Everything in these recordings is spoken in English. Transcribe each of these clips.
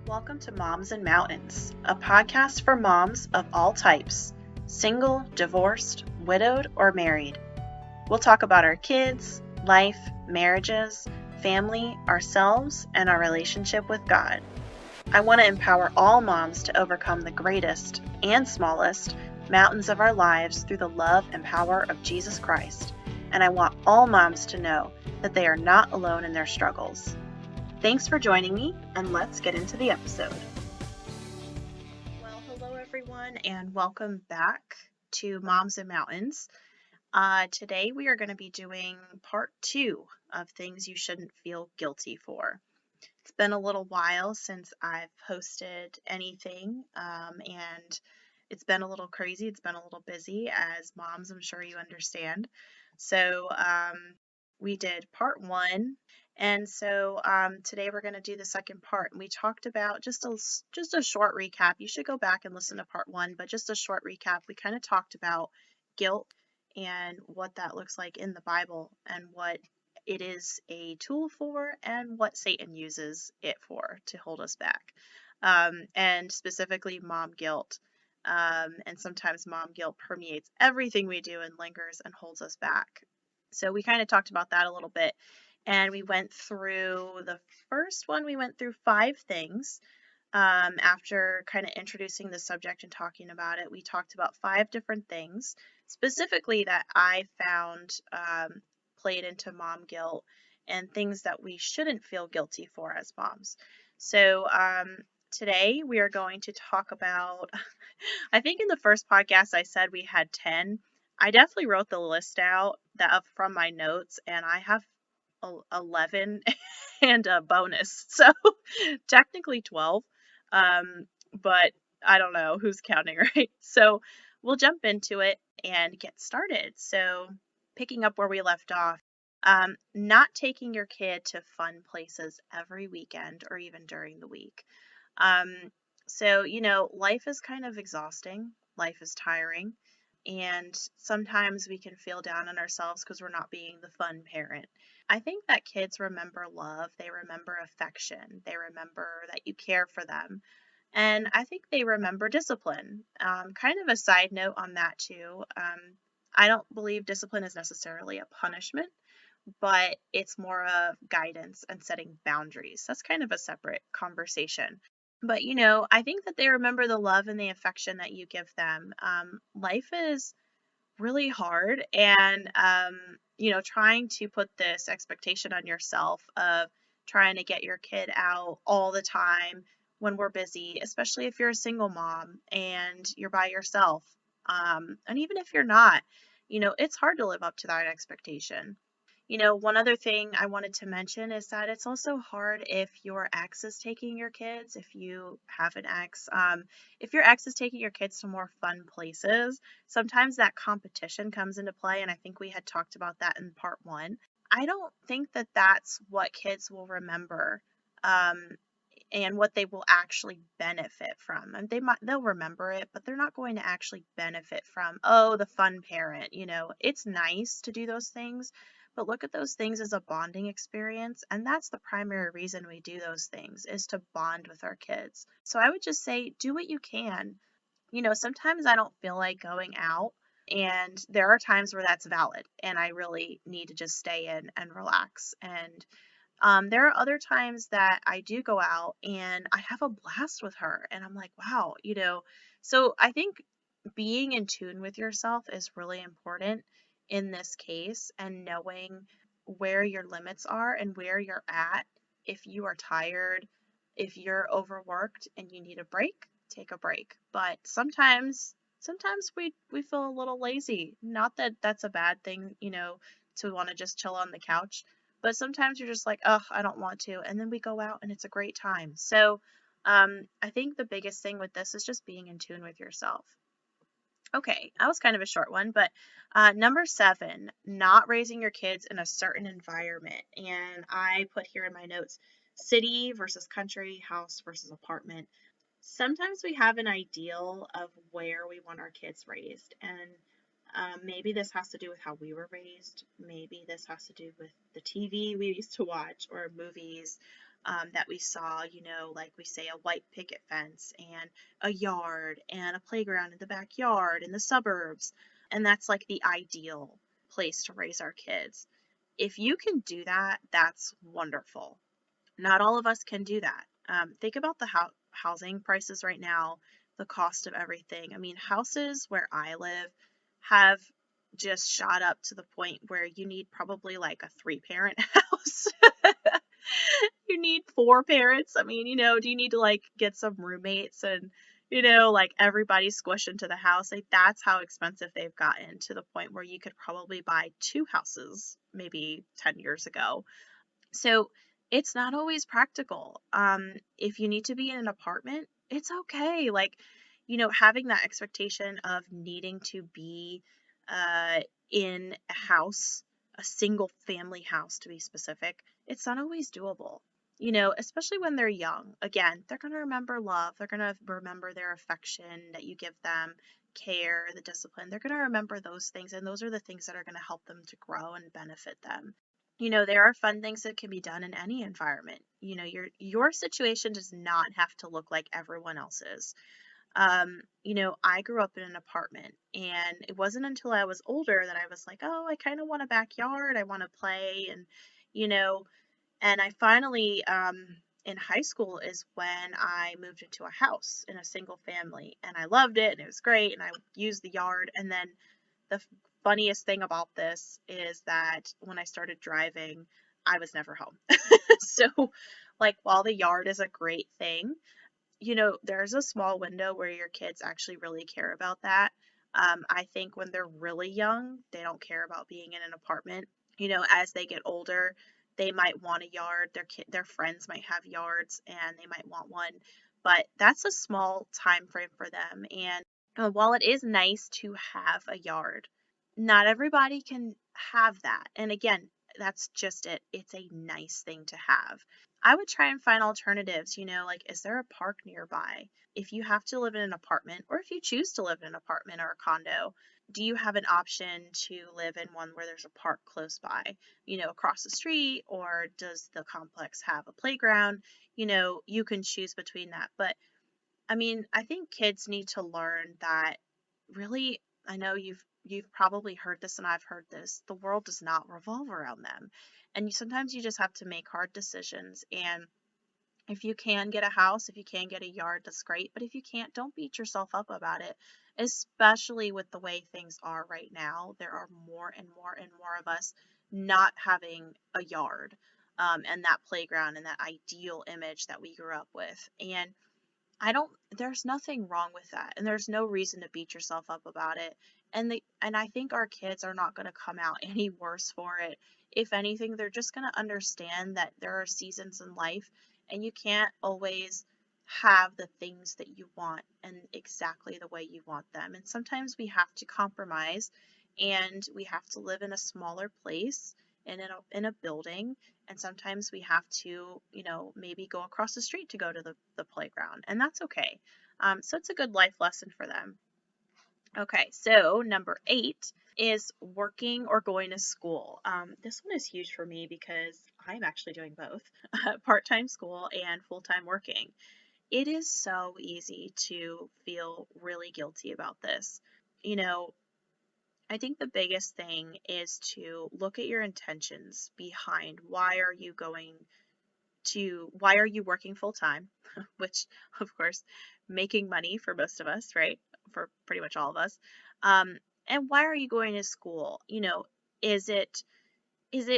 Welcome to Moms and Mountains, a podcast for moms of all types, single, divorced, widowed, or married. We'll talk about our kids, life, marriages, family, ourselves, and our relationship with God. I want to empower all moms to overcome the greatest and smallest mountains of our lives through the love and power of Jesus Christ. And I want all moms to know that they are not alone in their struggles. Thanks for joining me, and let's get into the episode. Well, hello everyone, and welcome back to Moms and Mountains. Today we are going to be doing part 2 of things you shouldn't feel guilty for. It's been a little while since I've posted anything, and it's been a little crazy. It's been a little busy as moms, I'm sure you understand. So we did part 1. And so today we're going to do the second part. And we talked about just a short recap. You should go back and listen to part 1, but just a short recap. We kind of talked about guilt and what that looks like in the Bible and what it is a tool for and what Satan uses it for to hold us back. And specifically mom guilt. And sometimes mom guilt permeates everything we do and lingers and holds us back. So we kind of talked about that a little bit. And we went through the first one, we went through 5 things. After kind of introducing the subject and talking about it, we talked about 5 different things specifically that I found played into mom guilt and things that we shouldn't feel guilty for as moms. So today we are going to talk about, I think in the first podcast I said we had 10. I definitely wrote the list out from my notes, and I have 11 and a bonus, so technically 12, but I don't know who's counting, right? So we'll jump into it and get started. So picking up where we left off, not taking your kid to fun places every weekend or even during the week. So life is kind of exhausting, life is tiring, and sometimes we can feel down on ourselves because we're not being the fun parent. I think that kids remember love, they remember affection, they remember that you care for them, and I think they remember discipline. Kind of a side note on that too. I don't believe discipline is necessarily a punishment, but it's more of guidance and setting boundaries. That's kind of a separate conversation. But I think that they remember the love and the affection that you give them. Life is really hard, and trying to put this expectation on yourself of trying to get your kid out all the time when we're busy, especially if you're a single mom and you're by yourself, and even if you're not, it's hard to live up to that expectation. One other thing I wanted to mention is that it's also hard if your ex is taking your kids, if you have an ex. If your ex is taking your kids to more fun places, sometimes that competition comes into play, and I think we had talked about that in part 1. I don't think that that's what kids will remember, and what they will actually benefit from. And they'll remember it, but they're not going to actually benefit from, oh, the fun parent. It's nice to do those things, but look at those things as a bonding experience, and that's the primary reason we do those things, is to bond with our kids. So I would just say do what you can. Sometimes I don't feel like going out, and there are times where that's valid, and I really need to just stay in and relax. And there are other times that I do go out and I have a blast with her, and I'm like, wow. So I think being in tune with yourself is really important in this case, and knowing where your limits are and where you're at. If you are tired, if you're overworked and you need a break, take a break. But sometimes we feel a little lazy. Not that that's a bad thing, to want to just chill on the couch, but sometimes you're just like, oh, I don't want to, and then we go out and it's a great time. So I think the biggest thing with this is just being in tune with yourself. Okay, that was kind of a short one, but number 7, not raising your kids in a certain environment. And I put here in my notes, city versus country, house versus apartment. Sometimes we have an ideal of where we want our kids raised, and maybe this has to do with how we were raised. Maybe this has to do with the TV we used to watch or movies. that we saw, like we say a white picket fence and a yard and a playground in the backyard in the suburbs. And that's like the ideal place to raise our kids. If you can do that, that's wonderful. Not all of us can do that. Think about the housing prices right now, the cost of everything. I mean, houses where I live have just shot up to the point where you need probably like a 3-parent house. You need 4 parents. I mean, do you need to like get some roommates and, like everybody squish into the house? Like that's how expensive they've gotten, to the point where you could probably buy 2 houses maybe 10 years ago. So it's not always practical. If you need to be in an apartment, it's okay. Like, having that expectation of needing to be uh, in a house, a single family house to be specific, it's not always doable. Especially when they're young. Again, they're going to remember love. They're going to remember their affection that you give them, care, the discipline. They're going to remember those things. And those are the things that are going to help them to grow and benefit them. There are fun things that can be done in any environment. Your situation does not have to look like everyone else's. I grew up in an apartment, and it wasn't until I was older that I was like, oh, I kind of want a backyard. I want to play, and you know, and I finally, in high school is when I moved into a house in a single family, and I loved it, and it was great, and I used the yard, and then the funniest thing about this is that when I started driving, I was never home. So, like, while the yard is a great thing, there's a small window where your kids actually really care about that. I think when they're really young, they don't care about being in an apartment. As they get older, they might want a yard. Their friends might have yards and they might want one, but that's a small time frame for them. And while it is nice to have a yard, not everybody can have that. And again, that's just it. It's a nice thing to have. I would try and find alternatives, like is there a park nearby? If you have to live in an apartment, or if you choose to live in an apartment or a condo, do you have an option to live in one where there's a park close by, across the street, or does the complex have a playground? You can choose between that. But I mean, I think kids need to learn that really, I know you've probably heard this and I've heard this, the world does not revolve around them. And sometimes you just have to make hard decisions. And if you can get a house, if you can get a yard, that's great. But if you can't, don't beat yourself up about it, especially with the way things are right now. There are more and more and more of us not having a yard, and that playground and that ideal image that we grew up with. And there's nothing wrong with that. And there's no reason to beat yourself up about it. And I think our kids are not going to come out any worse for it. If anything, they're just going to understand that there are seasons in life and you can't always have the things that you want and exactly the way you want them. And sometimes we have to compromise and we have to live in a smaller place and in a building, and sometimes we have to, maybe go across the street to go to the playground, and that's okay. So it's a good life lesson for them. Okay, so number 8 is working or going to school. This one is huge for me because I'm actually doing both, part-time school and full-time working. It is so easy to feel really guilty about this. You know, I think the biggest thing is to look at your intentions behind why are you working full time, which of course, making money for most of us, right? For pretty much all of us. And why are you going to school? Is it,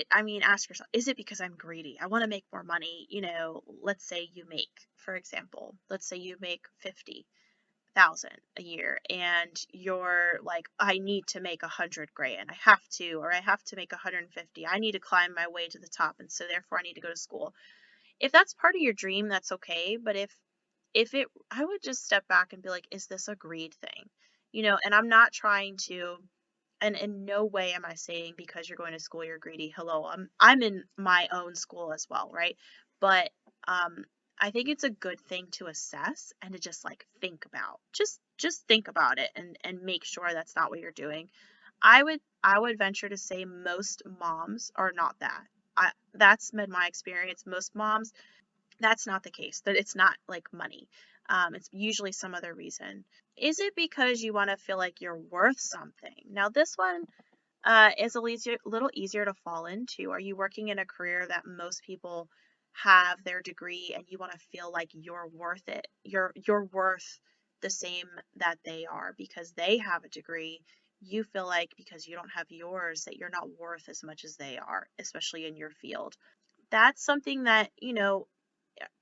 I mean, ask yourself, is it because I'm greedy? I want to make more money. Let's say you make 50,000 a year and you're like, I need to make 100 grand. I have to, or I have to make 150. I need to climb my way to the top. And so therefore I need to go to school. If that's part of your dream, that's okay. But I would just step back and be like, is this a greed thing? And I'm not trying to, and in no way am I saying because you're going to school, you're greedy. Hello, I'm in my own school as well, right? But I think it's a good thing to assess and to just like think about. Just think about it and make sure that's not what you're doing. I would venture to say most moms are not that. That's been my experience. Most moms, That's not the case. That it's not like money. It's usually some other reason. Is it because you want to feel like you're worth something? Now, this one is little easier to fall into. Are you working in a career that most people have their degree and you want to feel like you're worth it? You're worth the same that they are because they have a degree. You feel like because you don't have yours that you're not worth as much as they are, especially in your field. That's something that,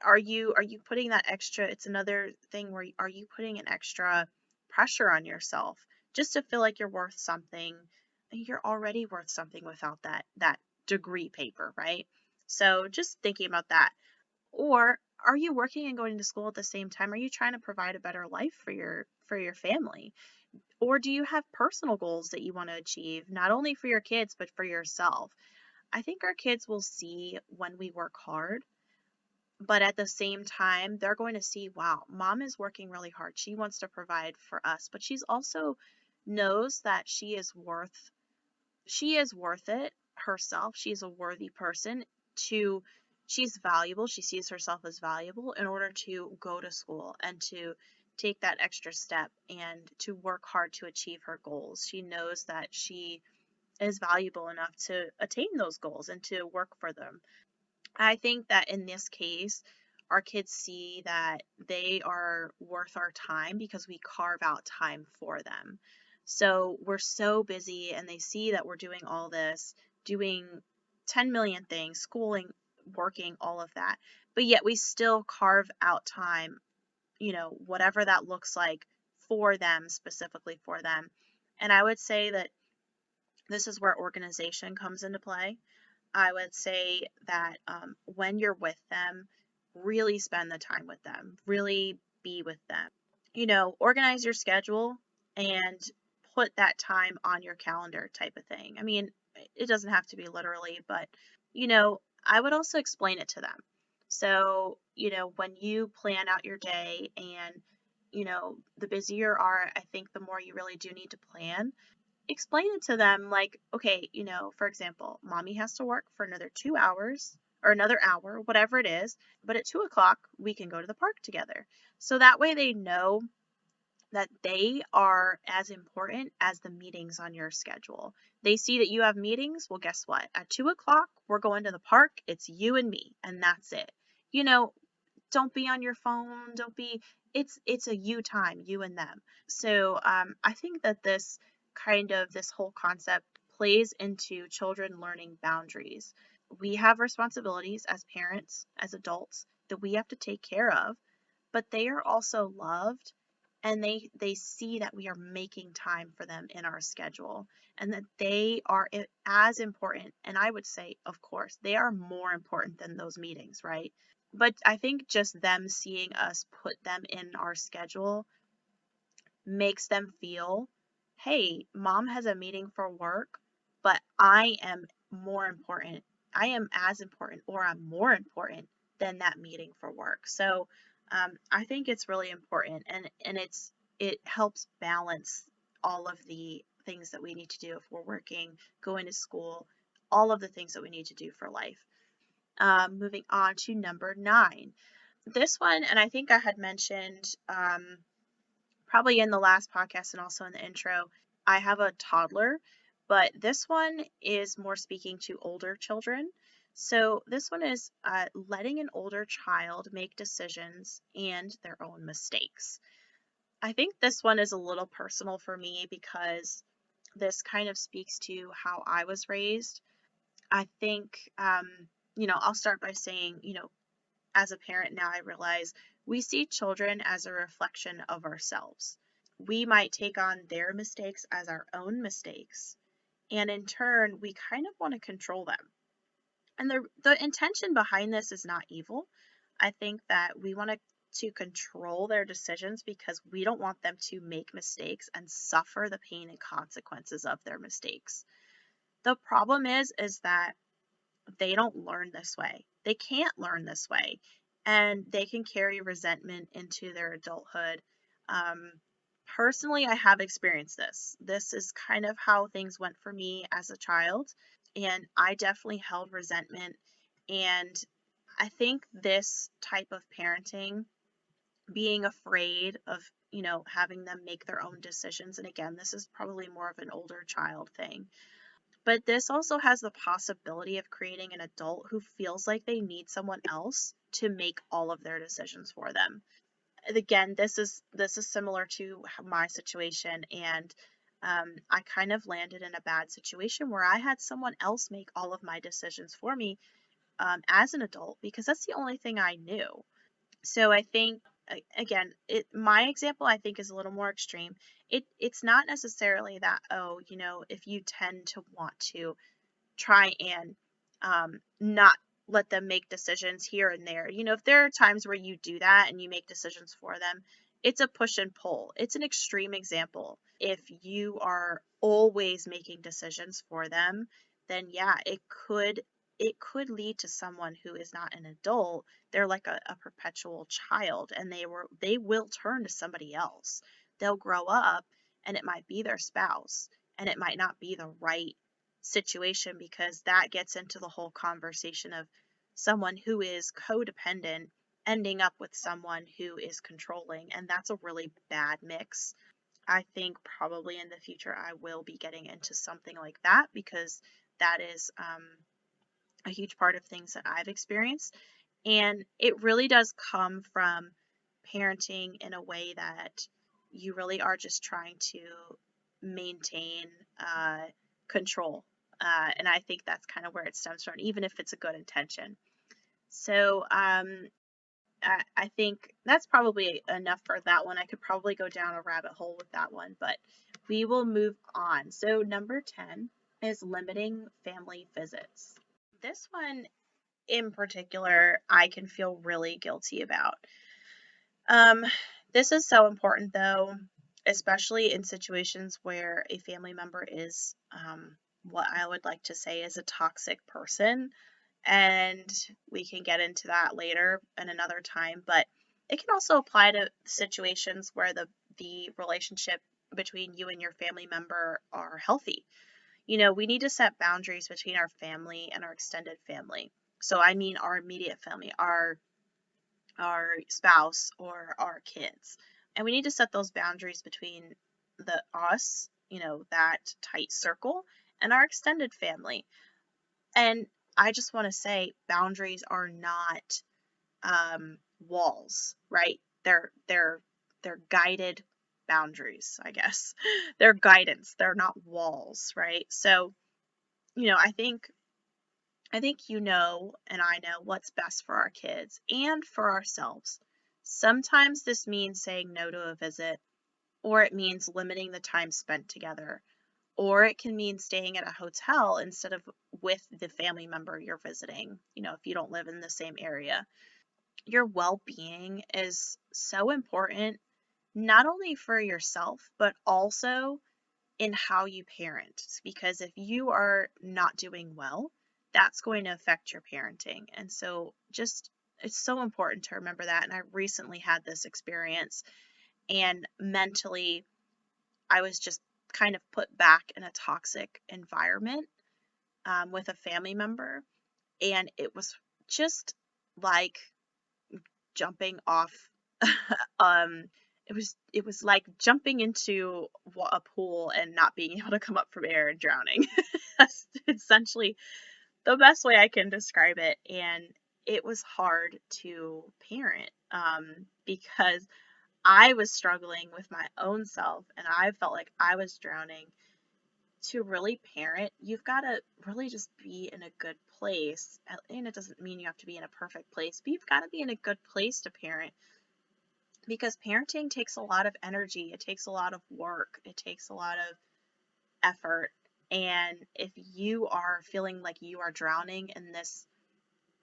are you putting that extra, it's another thing where are you putting an extra pressure on yourself just to feel like you're worth something? You're already worth something without that degree paper, right? So just thinking about that. Or are you working and going to school at the same time? Are you trying to provide a better life for your family? Or do you have personal goals that you want to achieve, not only for your kids but for yourself? I think our kids will see when we work hard, but at the same time, they're going to see, wow, mom is working really hard. She wants to provide for us, but she's also knows that she is worth it herself. She's a worthy person to she's valuable. She sees herself as valuable in order to go to school and to take that extra step and to work hard to achieve her goals. She knows that she is valuable enough to attain those goals and to work for them. I think that in this case, our kids see that they are worth our time because we carve out time for them. So we're so busy and they see that we're doing all this, doing 10 million things, schooling, working, all of that. But yet we still carve out time, whatever that looks like for them, specifically for them. And I would say that this is where organization comes into play. I would say that when you're with them, really spend the time with them, really be with them. Organize your schedule and put that time on your calendar type of thing. I mean, it doesn't have to be literally, but, I would also explain it to them. So, when you plan out your day and, the busier you are, I think the more you really do need to plan. Explain it to them like, okay, for example, mommy has to work for another 2 hours or another hour, whatever it is, but at 2 o'clock, we can go to the park together. So that way they know that they are as important as the meetings on your schedule. They see that you have meetings. Well, guess what? At 2 o'clock, we're going to the park. It's you and me, and that's it. You know, don't be on your phone. Don't be, it's a you time, you and them. So I think that this whole concept plays into children learning boundaries. We have responsibilities as parents, as adults, that we have to take care of, but they are also loved, and they see that we are making time for them in our schedule, and that they are as important, and I would say, of course, they are more important than those meetings, right? But I think just them seeing us put them in our schedule makes them feel, hey, mom has a meeting for work, but I am more important. I am as important, or I'm more important than that meeting for work. So I think it's really important, and it helps balance all of the things that we need to do if we're working, going to school, all of the things that we need to do for life. Moving on to number 9. This one, and I think I had mentioned probably in the last podcast and also in the intro, I have a toddler, but this one is more speaking to older children. So this one is letting an older child make decisions and their own mistakes. I think this one is a little personal for me because this kind of speaks to how I was raised. I think, I'll start by saying, as a parent now, I realize we see children as a reflection of ourselves. We might take on their mistakes as our own mistakes, and in turn, we kind of want to control them. And the intention behind this is not evil. I think that we want to control their decisions because we don't want them to make mistakes and suffer the pain and consequences of their mistakes. The problem is that they don't learn this way. They can't learn this way, and they can carry resentment into their adulthood. Um, Personally, I have experienced this. This is kind of how things went for me as a child, and I definitely held resentment, and I think this type of parenting, being afraid of, having them make their own decisions, and again, this is probably more of an older child thing, but this also has the possibility of creating an adult who feels like they need someone else to make all of their decisions for them. And again, this is similar to my situation, and I kind of landed in a bad situation where I had someone else make all of my decisions for me, as an adult, because that's the only thing I knew. So I think, again, my example I think is a little more extreme. It's not necessarily that, oh, if you tend to want to try and not let them make decisions here and there. If there are times where you do that and you make decisions for them, it's a push and pull. It's an extreme example. If you are always making decisions for them, then yeah, it could lead to someone who is not an adult. They're like a perpetual child, and they will turn to somebody else. They'll grow up and it might be their spouse, and it might not be the right situation, because that gets into the whole conversation of someone who is codependent ending up with someone who is controlling, and that's a really bad mix. I think probably in the future I will be getting into something like that, because that is a huge part of things that I've experienced, and it really does come from parenting in a way that you really are just trying to maintain control. And I think that's kind of where it stems from, even if it's a good intention. So I think that's probably enough for that one. I could probably go down a rabbit hole with that one, but we will move on. So number 10 is limiting family visits. This one in particular, I can feel really guilty about. Um, this is so important though, especially in situations where a family member is, what I would like to say is a toxic person. And we can get into that later in another time, but it can also apply to situations where the relationship between you and your family member are healthy. We need to set boundaries between our family and our extended family. So I mean our immediate family, our spouse or our kids. And we need to set those boundaries between the us, that tight circle, and our extended family. And I just want to say boundaries are not walls, right? They're guided boundaries, I guess. They're guidance. They're not walls, right? So, I think and I know what's best for our kids and for ourselves. Sometimes this means saying no to a visit, or it means limiting the time spent together, or it can mean staying at a hotel instead of with the family member you're visiting, if you don't live in the same area. Your well being is so important, not only for yourself, but also in how you parent, because if you are not doing well, that's going to affect your parenting. And so just it's so important to remember that. And I recently had this experience, and mentally I was just kind of put back in a toxic environment, with a family member, and it was just like jumping off. um it was like jumping into a pool and not being able to come up from air and drowning. That's essentially the best way I can describe it. And it was hard to parent, because I was struggling with my own self and I felt like I was drowning. To really parent, you've got to really just be in a good place. And it doesn't mean you have to be in a perfect place, but you've got to be in a good place to parent, because parenting takes a lot of energy, it takes a lot of work, it takes a lot of effort. And if you are feeling like you are drowning in this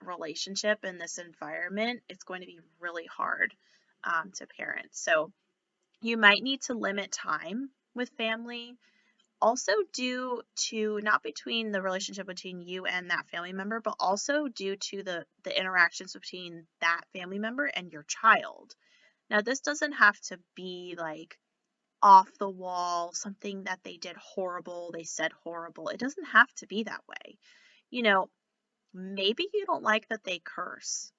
relationship, in this environment, it's going to be really hard, to parent. So you might need to limit time with family. Also, due to not between the relationship between you and that family member, but also due to the interactions between that family member and your child. Now, this doesn't have to be like off the wall, something that they did horrible, they said horrible. It doesn't have to be that way. You know, Maybe you don't like that they curse.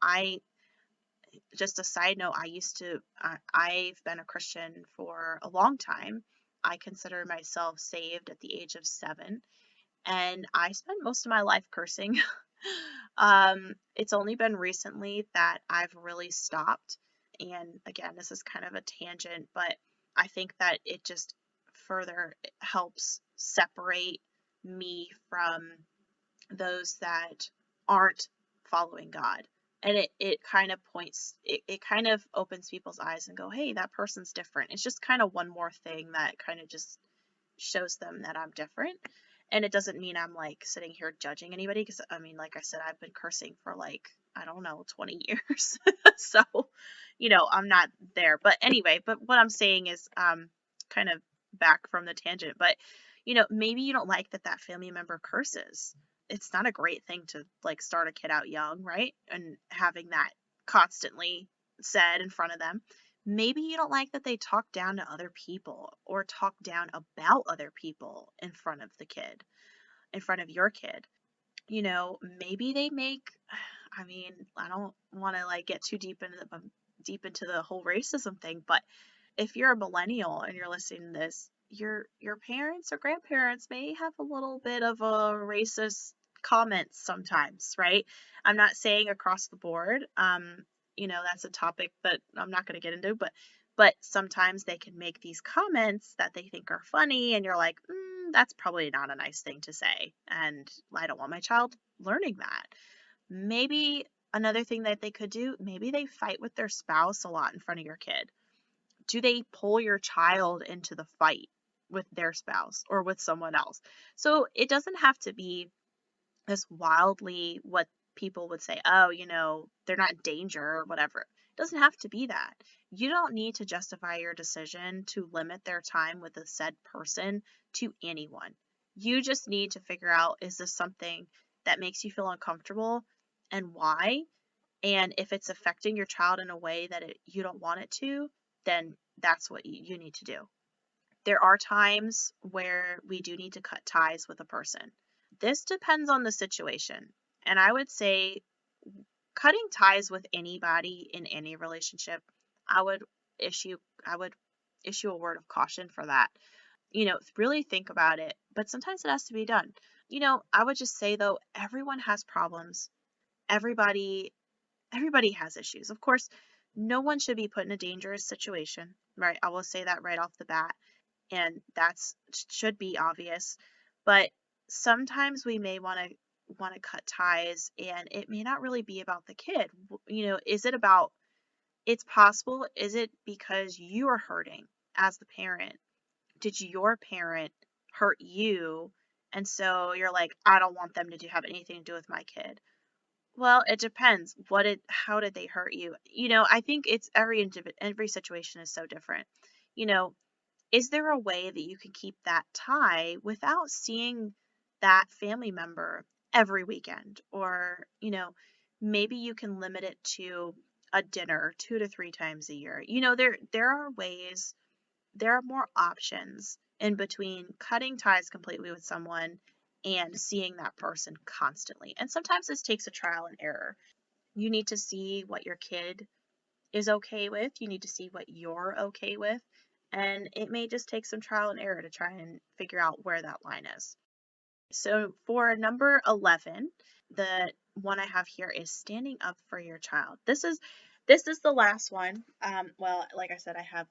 I just a side note, I've been a Christian for a long time. I consider myself saved at the age of 7, and I spent most of my life cursing. It's only been recently that I've really stopped. And again, this is kind of a tangent, but I think that it just further helps separate me from those that aren't following God. And it kind of it kind of opens people's eyes and go, hey, that person's different. It's just kind of one more thing that kind of just shows them that I'm different. And it doesn't mean I'm like sitting here judging anybody because I mean, like I said, I've been cursing for like, I don't know, 20 years. So, I'm not there. But anyway, but what I'm saying is kind of back from the tangent, but maybe you don't like that family member curses. It's not a great thing to like start a kid out young, right? And having that constantly said in front of them. Maybe you don't like that they talk down to other people or talk down about other people in front of the kid, in front of your kid. Maybe they make, I mean, I don't want to like get too deep into the whole racism thing, but if you're a millennial and you're listening to this, your parents or grandparents may have a little bit of a racist comments sometimes, right? I'm not saying across the board. That's a topic that I'm not going to get into, but sometimes they can make these comments that they think are funny, and you're like, that's probably not a nice thing to say, and I don't want my child learning that. Maybe another thing that they could do, maybe they fight with their spouse a lot in front of your kid. Do they pull your child into the fight with their spouse or with someone else? So it doesn't have to be this wildly what people would say, oh, they're not in danger or whatever. It doesn't have to be that. You don't need to justify your decision to limit their time with a said person to anyone. You just need to figure out, is this something that makes you feel uncomfortable and why? And if it's affecting your child in a way that you don't want it to, then that's what you need to do. There are times where we do need to cut ties with a person. This depends on the situation. And I would say cutting ties with anybody in any relationship, I would issue I would issue a word of caution for that. Really think about it, but sometimes it has to be done. I would just say though, everyone has problems. Everybody everybody has issues. Of course, no one should be put in a dangerous situation, right? I will say that right off the bat, and that's should be obvious. But sometimes we may want to cut ties, and it may not really be about the kid. Is it about, it's possible, is it because you are hurting as the parent? Did your parent hurt you? And so you're like, I don't want them to have anything to do with my kid. Well, it depends. How did they hurt you? I think it's every situation is so different. You know, is there a way that you can keep that tie without seeing that family member every weekend? Or, maybe you can limit it to a dinner 2 to 3 times a year. There are ways, there are more options in between cutting ties completely with someone and seeing that person constantly. And sometimes this takes a trial and error. You need to see what your kid is okay with, you need to see what you're okay with, and it may just take some trial and error to try and figure out where that line is. So for number 11, the one I have here is standing up for your child. This is the last one. Well, like I said, I have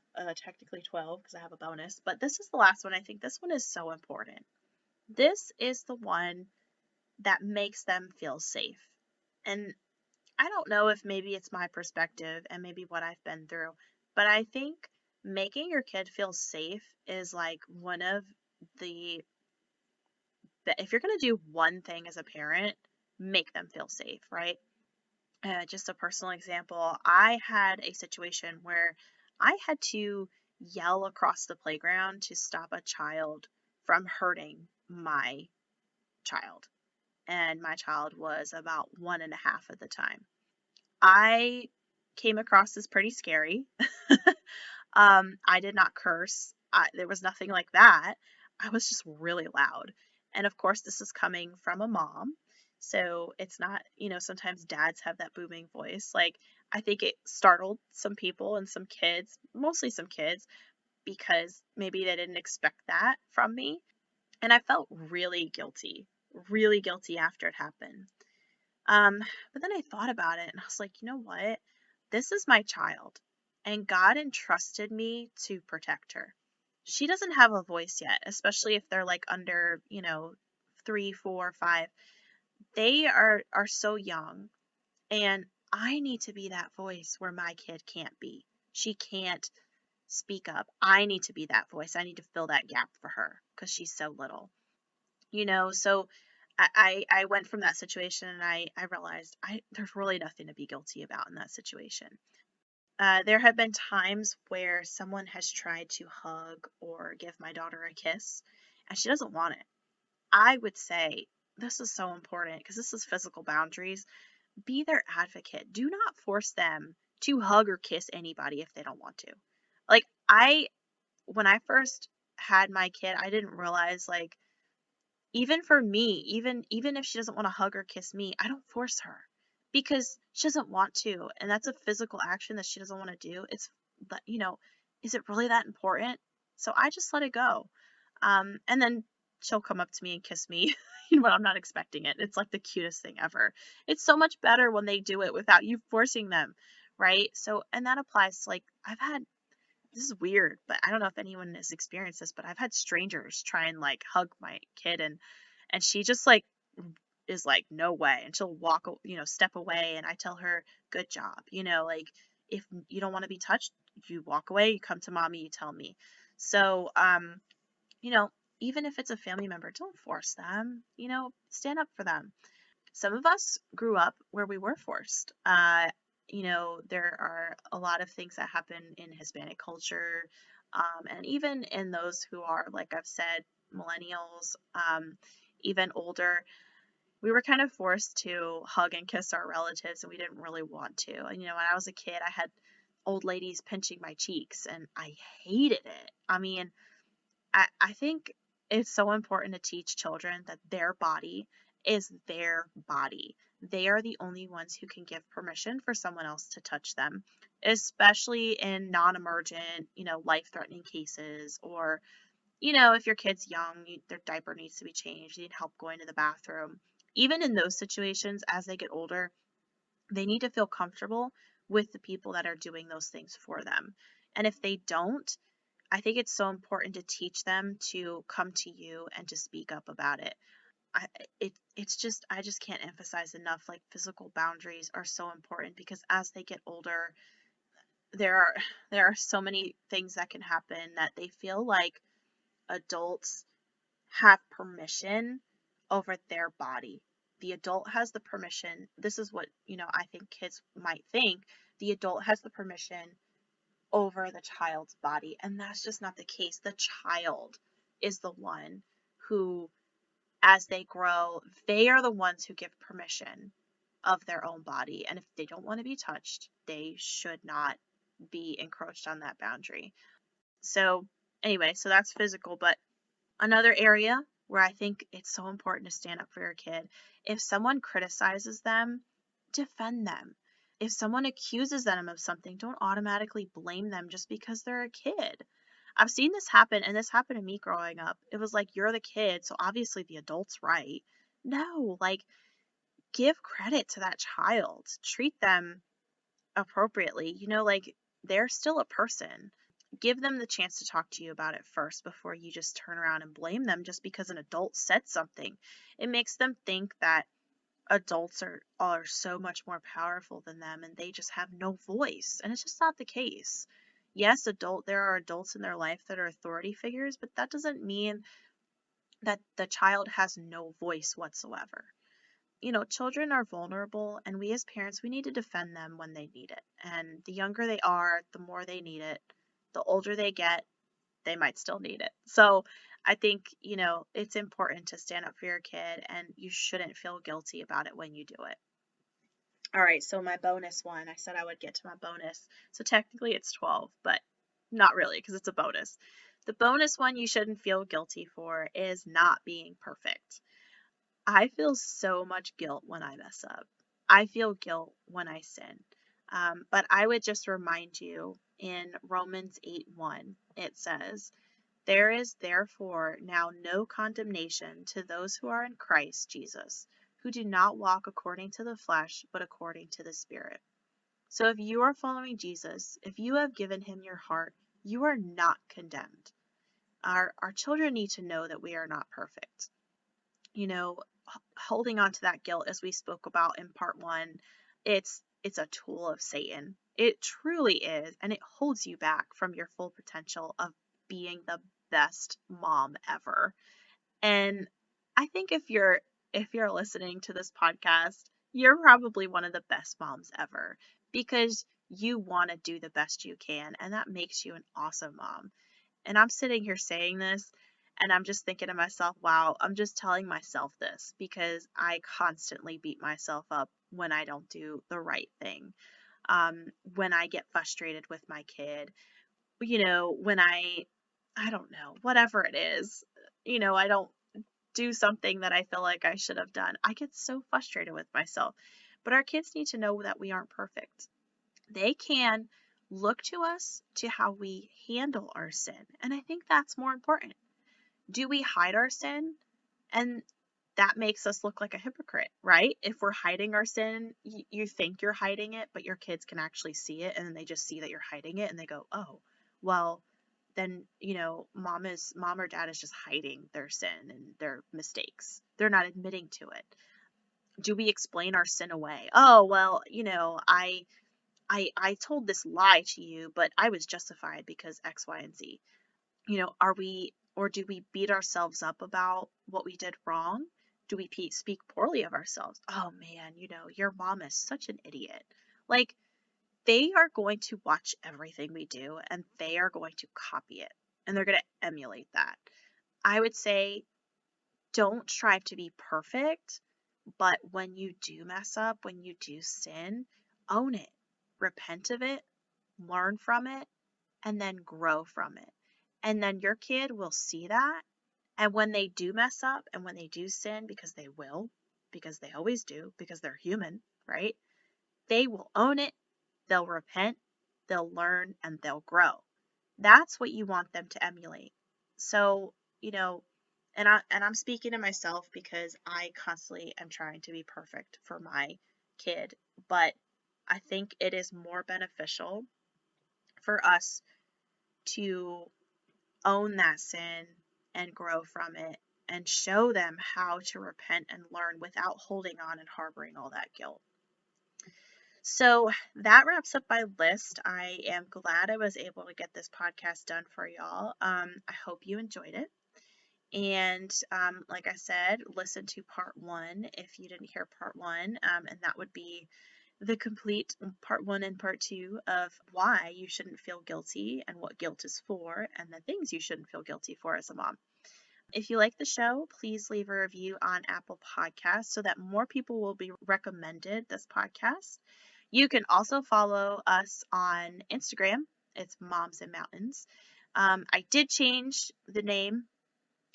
technically 12 because I have a bonus, but this is the last one. I think this one is so important. This is the one that makes them feel safe. And I don't know if maybe it's my perspective and maybe what I've been through, but I think making your kid feel safe is like one of the, if you're going to do one thing as a parent, make them feel safe, right? Just a personal example, I had a situation where I had to yell across the playground to stop a child from hurting my child. And my child was about 1.5 at the time. I came across as pretty scary. I did not curse. There was nothing like that. I was just really loud. And of course, this is coming from a mom. So it's not, sometimes dads have that booming voice. Like, I think it startled some people and some kids, mostly some kids, because maybe they didn't expect that from me. And I felt really guilty after it happened. Um, but then I thought about it and I was like, you know what? This is my child, and God entrusted me to protect her. She doesn't have a voice yet, especially if they're like under, 3, 4, 5. They are so young, and I need to be that voice where my kid can't be. She can't speak up. I need to be that voice. I need to fill that gap for her because she's so little. So I went from that situation, and I realized there's really nothing to be guilty about in that situation. There have been times where someone has tried to hug or give my daughter a kiss, and she doesn't want it. I would say this is so important because this is physical boundaries. Be their advocate. Do not force them to hug or kiss anybody if they don't want to. Like, when I first had my kid, I didn't realize, like, even for me, even if she doesn't want to hug or kiss me, I don't force her because she doesn't want to, and that's a physical action that she doesn't want to do. But is it really that important? So I just let it go. And then she'll come up to me and kiss me, when I'm not expecting it. It's like the cutest thing ever. It's so much better when they do it without you forcing them, right? So, and that applies to, like, this is weird, but I don't know if anyone has experienced this, but I've had strangers try and like hug my kid, and she just like is like, no way, and she'll step away, and I tell her, good job, like, if you don't want to be touched, you walk away, you come to mommy, you tell me. So you know even if it's a family member, don't force them, stand up for them. Some of us grew up where we were forced. There are a lot of things that happen in Hispanic culture, and even in those who are, like I've said, millennials, even older. We were kind of forced to hug and kiss our relatives, and we didn't really want to. And, when I was a kid, I had old ladies pinching my cheeks, and I hated it. I mean, I think it's so important to teach children that their body is their body. They are the only ones who can give permission for someone else to touch them, especially in non emergent, life threatening cases, or, if your kid's young, their diaper needs to be changed, you need help going to the bathroom. Even in those situations, as they get older, they need to feel comfortable with the people that are doing those things for them. And if they don't, I think it's so important to teach them to come to you and to speak up about it. I just can't emphasize enough, like, physical boundaries are so important because as they get older, there are there are so many things that can happen that they feel like adults have permission over their body. The adult has the permission. This is what, I think kids might think. The adult has the permission over the child's body. And that's just not the case. The child is the one who, as they grow, they are the ones who give permission of their own body. And if they don't want to be touched, they should not be encroached on that boundary. So, anyway, so that's physical. But another area where I think it's so important to stand up for your kid, if someone criticizes them, defend them. If someone accuses them of something, don't automatically blame them just because they're a kid. I've seen this happen, and this happened to me growing up. It was like, you're the kid, so obviously the adult's right. No, like, give credit to that child. Treat them appropriately. Like, they're still a person. Give them the chance to talk to you about it first before you just turn around and blame them just because an adult said something. It makes them think that adults are so much more powerful than them and they just have no voice. And it's just not the case. Yes, there are adults in their life that are authority figures, but that doesn't mean that the child has no voice whatsoever. Children are vulnerable, and we as parents, we need to defend them when they need it. And the younger they are, the more they need it. The older they get, they might still need it. So I think, it's important to stand up for your kid, and you shouldn't feel guilty about it when you do it. All right, so my bonus one, I said I would get to my bonus. So technically it's 12, but not really because it's a bonus. The bonus one you shouldn't feel guilty for is not being perfect. I feel so much guilt when I mess up. I feel guilt when I sin. But I would just remind you in Romans 8:1, it says, there is therefore now no condemnation to those who are in Christ Jesus, who do not walk according to the flesh, but according to the Spirit. So if you are following Jesus, if you have given him your heart, you are not condemned. Our children need to know that we are not perfect. You know, holding on to that guilt, as we spoke about in part one, it's a tool of Satan. It truly is, and it holds you back from your full potential of being the best mom ever. And I think if you're listening to this podcast, you're probably one of the best moms ever because you want to do the best you can, and that makes you an awesome mom. And I'm sitting here saying this, and I'm just thinking to myself, wow, I'm just telling myself this because I constantly beat myself up when I don't do the right thing. When I get frustrated with my kid, when I don't know, whatever it is, I don't do something that I feel like I should have done. I get so frustrated with myself. But our kids need to know that we aren't perfect. They can look to us to how we handle our sin. And I think that's more important. Do we hide our sin? And that makes us look like a hypocrite, right? If we're hiding our sin, you think you're hiding it, but your kids can actually see it, and then they just see that you're hiding it and they go, oh, well, then, mom or dad is just hiding their sin and their mistakes. They're not admitting to it. Do we explain our sin away? Oh, well, I told this lie to you, but I was justified because X, Y, and Z. Are we, or do we beat ourselves up about what we did wrong? Do we speak poorly of ourselves? Oh man, your mom is such an idiot. Like, they are going to watch everything we do and they are going to copy it and they're going to emulate that. I would say don't strive to be perfect, but when you do mess up, when you do sin, own it, repent of it, learn from it, and then grow from it. And then your kid will see that. And when they do mess up and when they do sin, because they will, because they always do, because they're human, right? They will own it, they'll repent, they'll learn, and they'll grow. That's what you want them to emulate. So, and I'm speaking to myself because I constantly am trying to be perfect for my kid, but I think it is more beneficial for us to own that sin and grow from it and show them how to repent and learn without holding on and harboring all that guilt. So that wraps up my list. I am glad I was able to get this podcast done for y'all. I hope you enjoyed it. And like I said, listen to part one if you didn't hear part one, and that would be the complete part one and part two of why you shouldn't feel guilty and what guilt is for, and the things you shouldn't feel guilty for as a mom. If you like the show, please leave a review on Apple Podcasts so that more people will be recommended this podcast. You can also follow us on Instagram. It's Moms and Mountains. I did change the name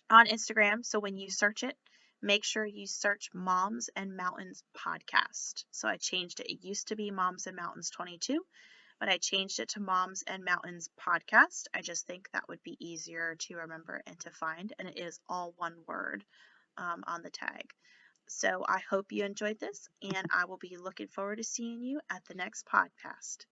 on Instagram, so when you search it, make sure you search Moms and Mountains Podcast. So I changed it. It used to be Moms and Mountains 22, but I changed it to Moms and Mountains Podcast. I just think that would be easier to remember and to find, and it is all one word on the tag. So I hope you enjoyed this, and I will be looking forward to seeing you at the next podcast.